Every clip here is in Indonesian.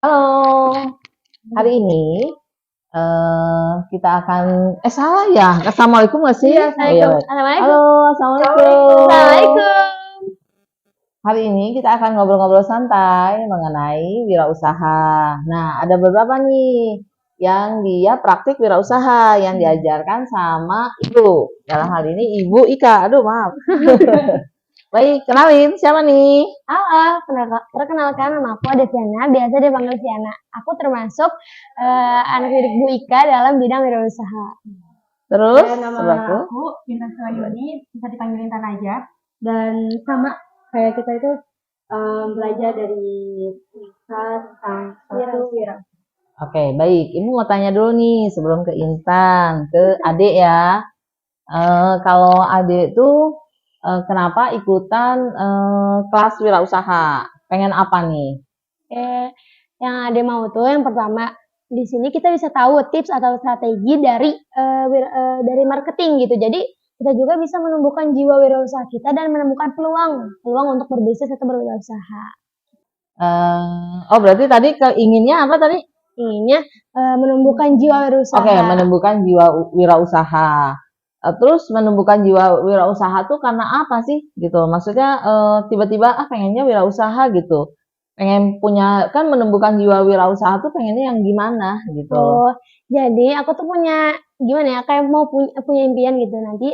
Halo, hari ini kita akan salah ya. Assalamualaikum nggak sih? Iya, Assalamualaikum. Halo, assalamualaikum. Assalamualaikum. Hari ini kita akan ngobrol-ngobrol santai mengenai wirausaha. Nah, ada beberapa nih yang dia praktik wirausaha yang diajarkan sama ibu. Dalam hal ini Ibu Ika. Aduh, maaf. Baik, kenalin siapa nih? Halo, perkenalkan nama aku Adeviana, biasa dipanggil Viana. Aku termasuk anak didik Bu Ika dalam bidang wirausaha. Terus, nama sebelahku. aku Intan Sulayuni, bisa dipanggil Intan aja. Dan sama kayak kita itu belajar dari Intan tentang wira. Oke, baik. Ibu mau tanya dulu nih sebelum ke Intan, ke Adek ya. Kalau Adek tuh kenapa ikutan kelas wirausaha? Pengen apa nih? Yang Ade mau tuh yang pertama di sini kita bisa tahu tips atau strategi dari marketing gitu. Jadi kita juga bisa menumbuhkan jiwa wirausaha kita dan menemukan peluang untuk berbisnis atau berwirausaha. Oh, berarti tadi keinginnya apa tadi? Inginnya menumbuhkan jiwa wirausaha. Oke, menumbuhkan jiwa wirausaha. Terus menumbuhkan jiwa wirausaha tuh karena apa sih gitu? Maksudnya tiba-tiba pengennya wirausaha gitu. Pengen punya kan menumbuhkan jiwa wirausaha tuh pengennya yang gimana gitu. Oh, jadi aku tuh punya gimana ya, kayak mau punya impian gitu nanti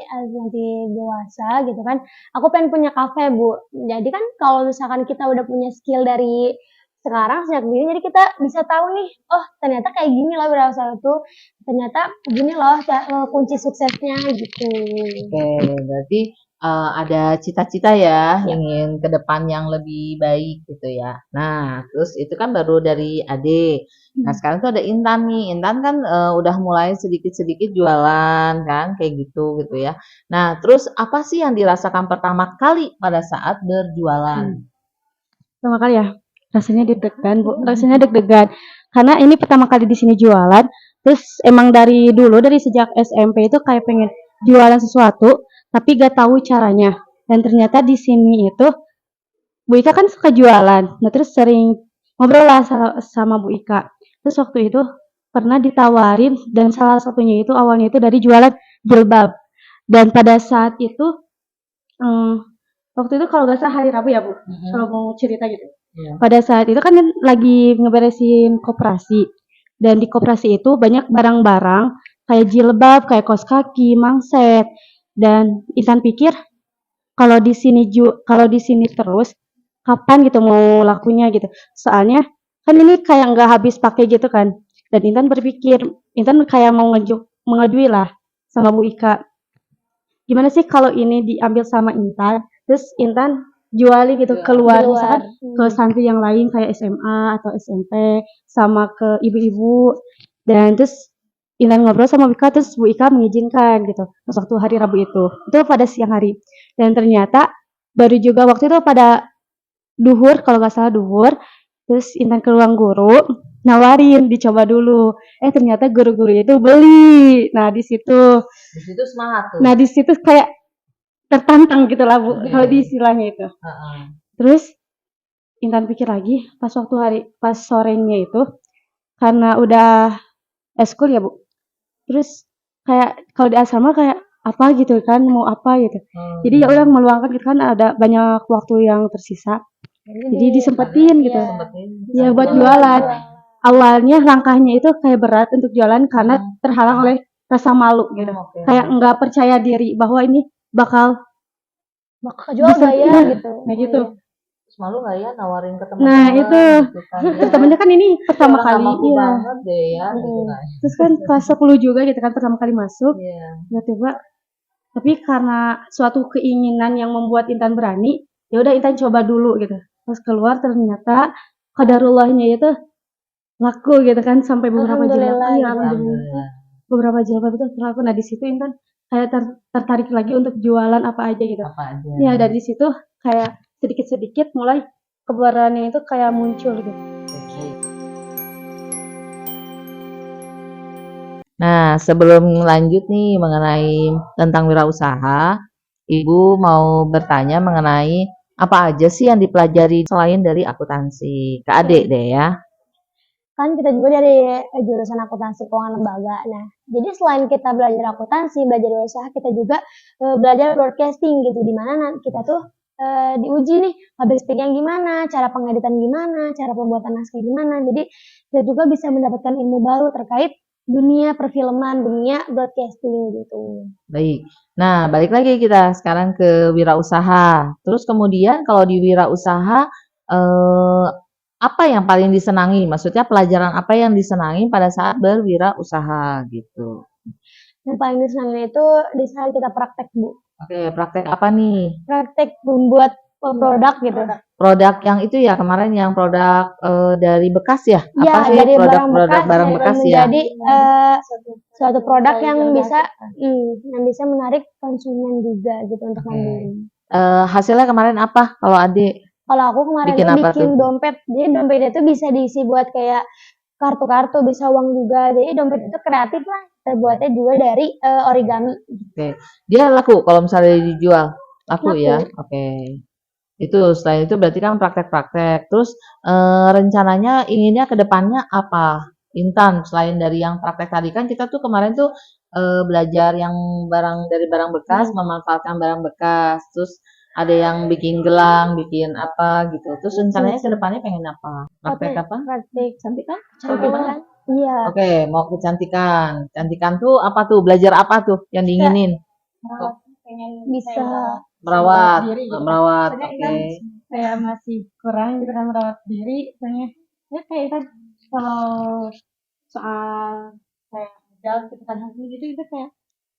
dewasa gitu kan. Aku pengen punya kafe, Bu. Jadi kan kalau misalkan kita udah punya skill dari sekarang sejak dini, jadi kita bisa tahu nih, oh ternyata kayak gini loh wirausaha tuh, ternyata gini loh kunci suksesnya gitu. Oke, berarti ada cita-cita ya, ingin ke depan yang lebih baik gitu ya. Nah, terus itu kan baru dari Ade. Nah, sekarang tuh ada Intan nih. Intan kan udah mulai sedikit-sedikit jualan kan, kayak gitu gitu ya. Nah, terus apa sih yang dirasakan pertama kali pada saat berjualan? Pertama kali ya, rasanya deg-degan, Bu. Rasanya deg-degan. Karena ini pertama kali di sini jualan. Terus emang dari dulu, dari sejak SMP itu kayak pengen jualan sesuatu, tapi gak tahu caranya. Dan ternyata di sini itu Bu Ika kan suka jualan. Nah, terus sering ngobrol lah sama Bu Ika. Terus waktu itu pernah ditawarin dan salah satunya itu awalnya itu dari jualan jilbab. Dan pada saat itu waktu itu kalau nggak salah hari Rabu ya Bu, kalau mau cerita gitu. Iya. Pada saat itu kan lagi ngeberesin koperasi. Dan di koperasi itu banyak barang-barang kayak jilbab, kayak kaos kaki, mangset. Dan Intan pikir kalau di sini terus kapan gitu mau lakunya gitu. Soalnya kan ini kayak nggak habis pakai gitu kan. Dan Intan berpikir, Intan kayak mau mengajuin lah sama Bu Ika. Gimana sih kalau ini diambil sama Intan, terus Intan jualin gitu keluar, misalkan ke santri yang lain kayak SMA atau SMP, sama ke ibu-ibu. Dan terus Intan ngobrol sama Bu Ika, terus Bu Ika mengizinkan gitu. Terus waktu hari Rabu itu pada siang hari. Dan ternyata baru juga waktu itu pada duhur, kalau nggak salah duhur, terus Intan ke ruang guru, nawarin dicoba dulu. Ternyata guru-guru itu beli. Nah, di situ Semangat tuh. Nah, di situ kayak tertantang gitu lah, Bu, kalau di istilahnya itu. Terus Intan pikir lagi pas sorenya itu, karena udah eskul ya, Bu. Terus kayak kalau di asrama kayak apa gitu kan, mau apa gitu. Jadi ya udah meluangkan gitu kan, ada banyak waktu yang tersisa. Jadi disempetin gitu. Ya buat jualan. Awalnya langkahnya itu kayak berat untuk jualan karena terhalang oleh rasa malu gitu. Kayak nggak percaya diri bahwa ini bakal jual bisa, nggak ya gitu. Nah gitu. Terus malu nggak ya nawarin ke teman? Nah itu, gitu kan, terus temennya kan ini pertama Orang kali, mampu iya. banget deh ya, gitu kan. Terus kan kelas 10 juga gitu kan pertama kali masuk. Iya. Ya coba, tapi karena suatu keinginan yang membuat Intan berani, ya udah Intan coba dulu gitu. Terus keluar ternyata qadarullahnya itu laku gitu kan, sampai beberapa jilbab. Iya, alhamdulillah. Beberapa jilbab itu laku. Nah di situ Intan kayak tertarik lagi untuk jualan apa aja gitu. Apa aja? Ya dari situ kayak sedikit-sedikit mulai keberanian itu kayak muncul gitu. Nah, sebelum lanjut nih mengenai tentang wirausaha, Ibu mau bertanya mengenai apa aja sih yang dipelajari selain dari akuntansi? Ke Adik deh ya. kan kita juga dari jurusan akuntansi keuangan lembaga. Nah, jadi selain kita belajar akuntansi, belajar usaha, kita juga belajar broadcasting gitu, di mana kita tuh diuji nih public speaking gimana, cara pengeditan gimana, cara pembuatan naskah gimana. Jadi kita juga bisa mendapatkan ilmu baru terkait dunia perfilman, dunia broadcasting gitu. Baik. Nah, balik lagi kita sekarang ke wirausaha. Terus kemudian kalau di wirausaha apa yang paling disenangi? Maksudnya pelajaran apa yang disenangi pada saat berwirausaha gitu. Yang paling disenangi itu di saat kita praktek, Bu. Oke, praktek apa nih? Praktek membuat produk gitu. Produk yang itu ya kemarin yang produk dari bekas ya? Iya, Apa sih dari produk barang bekas ya? menjadi suatu produk yang bisa menarik konsumen juga gitu untuk Oke. membeli. Hasilnya kemarin apa kalau Adik? Kalau aku kemarin Bikin tuh apa bikin tuh? dompet. Jadi dompet itu bisa diisi buat kayak kartu-kartu, bisa uang juga. Jadi dompet itu kreatif lah. Terbuatnya juga dari origami. Oke. Dia laku kalau misalnya dijual? Laku Laku. ya? Oke. Itu selain itu berarti kan praktek-praktek. Terus rencananya inginnya ke depannya apa? Intan, selain dari yang praktek tadi kan kita tuh kemarin tuh belajar yang dari barang bekas, memanfaatkan barang bekas. Terus ada yang bikin gelang, bikin apa gitu. Terus rencananya ke depannya pengen apa? Praktek apa? Praktek Cantikan? cantikan. Iya. Oke, mau kecantikan. Cantikan tuh apa tuh? Belajar apa tuh yang diinginin? Bisa. Merawat, diri gitu. merawat. Soalnya Oke. kan kayak masih kurang gitu kan merawat diri. Soalnya ya kayak kan kalau soal kayak modal gitu kan hasil gitu itu kayak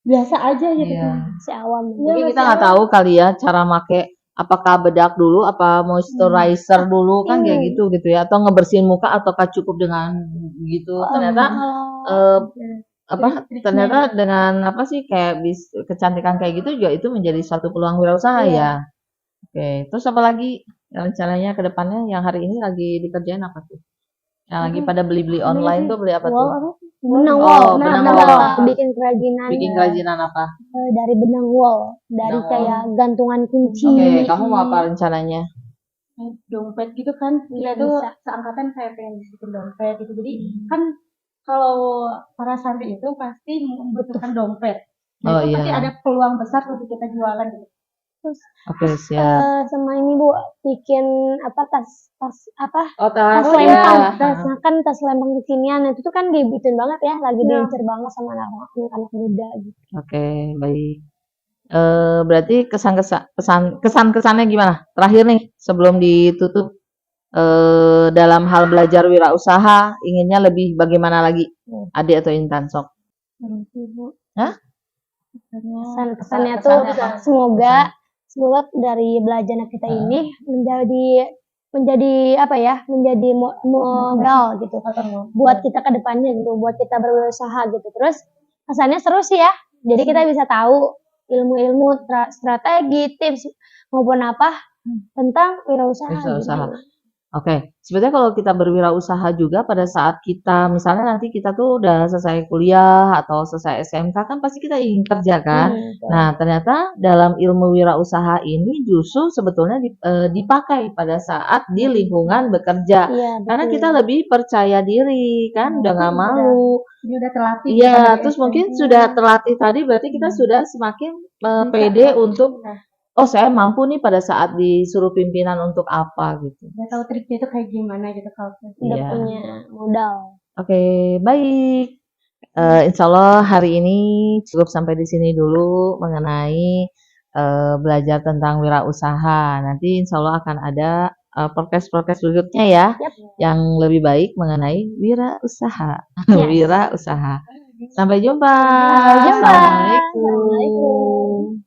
biasa aja gitu Iya. kan. Si awam. Mungkin kita nggak tahu kali ya cara make apakah bedak dulu, apa moisturizer dulu kan kayak gitu ya, atau ngebersihin muka ataukah cukup dengan gitu. Ternyata ternyata dengan apa sih kayak kecantikan kayak gitu juga itu menjadi suatu peluang wirausaha ya. Oke, terus apa lagi rencananya ke depannya yang hari ini lagi dikerjain apa tuh? Yang lagi pada beli-beli online tuh beli apa tuh? Benang Oh, wall. benang Nah, wall. bikin kerajinan. Bikin kerajinan apa? Dari benang wall, dari Benang wall. kayak gantungan kunci. Oke, kamu mau apa rencananya? Dompet gitu kan Iya, kita tuh bisa. seangkatan kayak pengen bikin dompet gitu. Jadi kan kalau para santri itu pasti membutuhkan dompet. Oh, Itu pasti iya. ada peluang besar untuk kita jualan gitu. Terus Oke, siap. sama ini Bu, bikin tas apa? Oh, Tas tas lempang. ya. Nah, kan tas lempang kekinian itu tuh kan dibikin banget ya, lagi Iya. diincer banget sama anak-anak muda gitu. Oke, baik. Berarti kesan-kesannya gimana? Terakhir nih, sebelum ditutup, dalam hal belajar wirausaha, inginnya lebih bagaimana lagi? Adik atau Intan, sok? Hah? Kesannya tuh semoga dari belajar kita ini menjadi apa ya, menjadi modal gitu buat kita ke depannya gitu, buat kita berusaha gitu. Terus kesannya seru sih ya, jadi kita bisa tahu ilmu-ilmu strategi, tips maupun apa tentang wirausaha. Wirausaha. Gitu. Oke, sebenarnya kalau kita berwirausaha juga pada saat kita misalnya nanti kita tuh udah selesai kuliah atau selesai SMK kan pasti kita ingin kerja kan. Nah, ternyata dalam ilmu wirausaha ini justru sebetulnya dipakai pada saat di lingkungan bekerja. Iya, Karena betul. kita lebih percaya diri kan, udah nggak malu. Ini udah terlatih. Iya, kita dari terus SMP. mungkin sudah terlatih tadi berarti kita sudah semakin pede untuk oh saya mampu nih pada saat disuruh pimpinan untuk apa gitu. Udah tahu triknya itu kayak gimana gitu kalau Udah Iya. punya modal. Oke, baik. Insya Allah hari ini cukup sampai di sini dulu mengenai belajar tentang wirausaha. Nanti insya Allah akan ada podcast-podcast berikutnya ya, yang lebih baik mengenai wirausaha. Wirausaha. Sampai jumpa. Sampai jumpa. Assalamualaikum. Assalamualaikum.